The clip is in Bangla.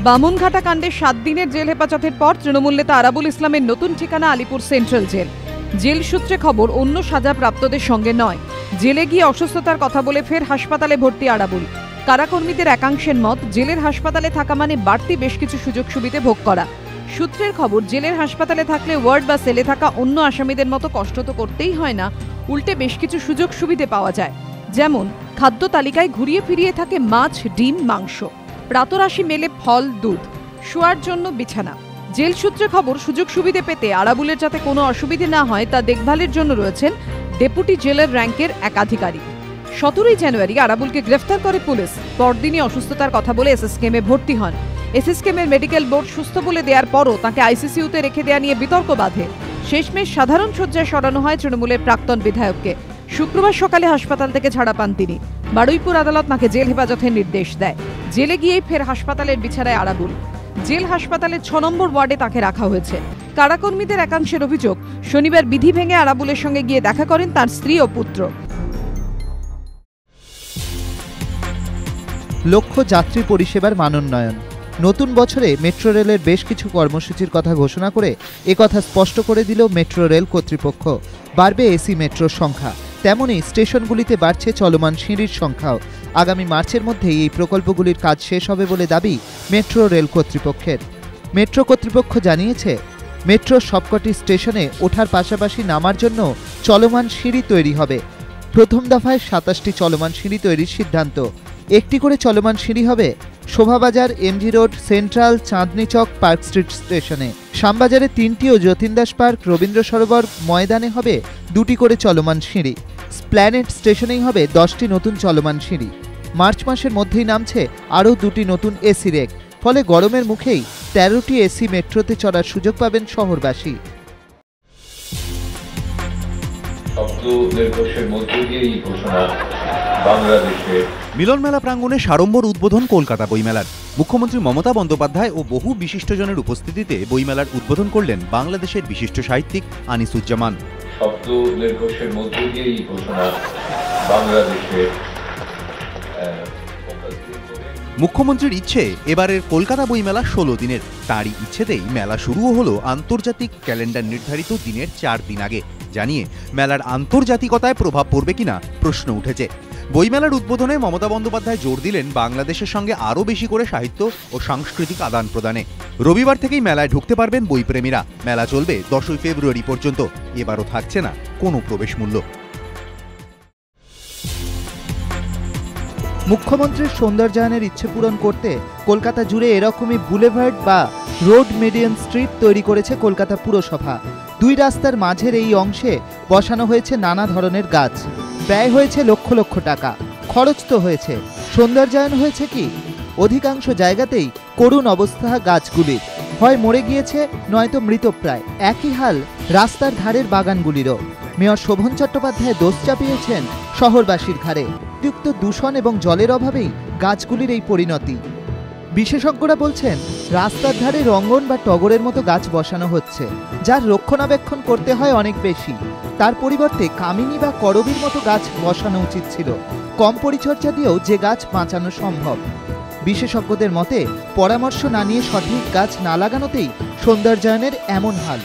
বামুনঘাটা কাণ্ডে 7 দিনের জেল হেফাজতের পর তৃণমূল নেতা আরাবুল ইসলামের নতুন ঠিকানা আলিপুর সেন্ট্রাল জেল। জেল সূত্রে খবর, অন্য সাজাপ্রাপ্তদের সঙ্গে নয়, জেলে গিয়ে অসুস্থতার কথা বলে ফের হাসপাতালে ভর্তি আরাবুল। কারাকর্মীদের একাংশের মত, জেলের হাসপাতালে থাকা মানে বাড়তি বেশ কিছু সুযোগ সুবিধা ভোগ করা। সূত্রের খবর, জেলের হাসপাতালে থাকলে ওয়ার্ড বা সেলে থাকা অন্য আসামিদের মতো কষ্ট তো করতেই হয় না, উল্টে বেশ কিছু সুযোগ সুবিধে পাওয়া যায়। যেমন খাদ্য তালিকায় ঘুরিয়ে ফিরিয়ে থাকে মাছ, ডিম, মাংস, প্রাতরাশি মেলে ফল, দুধ, শোয়ার জন্য বিছানা। জেল সূত্রে খবর, সুযোগ সুবিধে পেতে আরাবুলের যাতে কোনো অসুবিধে না হয় তা দেখভালের জন্য রয়েছেন ডেপুটি জেলার র্যাঙ্কের এক আধিকারিক। 17 জানুয়ারি আরাবুলকে গ্রেফতার করে পুলিশ। পরদিনই অসুস্থতার কথা বলে এসএসকেএমে ভর্তি হন। এসএসকেএমের মেডিকেল বোর্ড সুস্থ বলে দেওয়ার পরও তাকে আইসিসিউতে রেখে দেওয়া নিয়ে বিতর্ক বাধে। শেষমেশ সাধারণ শয্যায় সরানো হয় তৃণমূলের প্রাক্তন বিধায়ককে। শুক্রবার সকালে হাসপাতাল থেকে ছাড়া পান তিনি। বারুইপুর আদালত তাকে জেল হেফাজতের নির্দেশ দেয়। জেলে গিয়েই ফের হাসপাতালের বিছানায় আরাবুল। জেল হাসপাতালের 6 নম্বর ওয়ার্ডে তাকে রাখা হয়েছে। কারাকর্মীদের একাংশের অভিযোগ, শনিবার বিধি ভেঙে আরাবুলের সঙ্গে গিয়ে দেখা করেন তার স্ত্রী ও পুত্র। লক্ষ্য যাত্রী পরিষেবার মানোন্নয়ন। নতুন বছরে মেট্রো রেলের বেশ কিছু কর্মসূচির কথা ঘোষণা করে একথা স্পষ্ট করে দিল মেট্রো রেল কর্তৃপক্ষ। বাড়বে এসি মেট্রোর সংখ্যা, তেমনই স্টেশনগুলিতে বাড়ছে চলমান সিঁড়ির সংখ্যাও। আগামী মার্চের মধ্যেই এই প্রকল্পগুলির কাজ শেষ হবে বলে দাবি মেট্রো রেল কর্তৃপক্ষের। মেট্রো কর্তৃপক্ষ জানিয়েছে, মেট্রোর সবকটি স্টেশনে ওঠার পাশাপাশি নামার জন্য চলমান সিঁড়ি তৈরি হবে। প্রথম দফায় 27টি চলমান সিঁড়ি তৈরির সিদ্ধান্ত। একটি করে চলমান সিঁড়ি হবে Shobhabazar, MG road, central, Chandni Chowk, park street স্টেশনে। শ্যামবাজারে 3টি ও যতীনদাস পার্ক, রবীন্দ্র সরোবর ময়দানে হবে 2টি করে চলমান সিঁড়ি। স্প্ল্যানেড স্টেশনেই হবে 10টি নতুন চলমান সিঁড়ি। মার্চ মাসের মধ্যেই নামছে আরও 2টি নতুন এসি রেক। ফলে গরমের মুখেই 13টি এসি মেট্রোতে চড়ার সুযোগ পাবেন শহরবাসী। মিলন মেলা প্রাঙ্গণে সাড়ম্বর উদ্বোধন কলকাতা বইমেলার। মুখ্যমন্ত্রী মমতা বন্দ্যোপাধ্যায় ও বহু বিশিষ্টজনের উপস্থিতিতে বইমেলার উদ্বোধন করলেন বাংলাদেশের বিশিষ্ট সাহিত্যিক আনিসুজ্জামান। শব্দ নির্ঘোষের মধ্য দিয়েই ঘোষণা বাংলাদেশের। মুখ্যমন্ত্রীর ইচ্ছে এবারের কলকাতা বইমেলা 16 দিনের। তারই ইচ্ছেতেই মেলা শুরুও হলো আন্তর্জাতিক ক্যালেন্ডার নির্ধারিত দিনের 4 দিন আগে। জানিয়ে মেলার আন্তর্জাতিকতায় প্রভাব পড়বে কিনা প্রশ্ন উঠেছে। বইমেলার উদ্বোধনে মমতা বন্দ্যোপাধ্যায় জোর দিলেন বাংলাদেশের সঙ্গে আরও বেশি করে সাহিত্য ও সাংস্কৃতিক আদান প্রদানে। রবিবার থেকেই মেলায় ঢুকতে পারবেন বইপ্রেমীরা। মেলা চলবে 10 ফেব্রুয়ারি পর্যন্ত। এবারও থাকছে না কোনো প্রবেশ মূল্য। মুখ্যমন্ত্রীর সৌন্দর্যায়নের ইচ্ছে পূরণ করতে কলকাতা জুড়ে এরকমই বুলেভার্ড বা রোড মিডিয়ান স্ট্রিট তৈরি করেছে কলকাতা পুরসভা। 2 রাস্তার মাঝের এই অংশে বসানো হয়েছে নানা ধরনের গাছ। ব্যয় হয়েছে লক্ষ লক্ষ টাকা। খরচ তো হয়েছে, সৌন্দর্যায়ন হয়েছে কি? অধিকাংশ জায়গাতেই করুণ অবস্থা গাছগুলির, হয় মরে গিয়েছে নয়তো মৃতপ্রায়। একই হাল রাস্তার ধারের বাগানগুলিরও। মেয়র শোভন চট্টোপাধ্যায় দোষ চাপিয়েছেন শহরবাসীর ঘাড়ে। অতিরিক্ত দূষণ এবং জলের অভাবেই গাছগুলির এই পরিণতি। বিশেষজ্ঞরা বলছেন, রাস্তার ধারে রঙ্গন বা টগরের মতো গাছ বসানো হচ্ছে, যার রক্ষণাবেক্ষণ করতে হয় অনেক বেশি। তার পরিবর্তে কামিনী বা করবীর মতো গাছ বসানো উচিত ছিল। কম পরিচর্যা দিয়েও যে গাছ বাঁচানো সম্ভব। বিশেষজ্ঞদের মতে, পরামর্শ না নিয়ে সঠিক গাছ না লাগানোতেই সৌন্দর্যায়নের এমন হাল।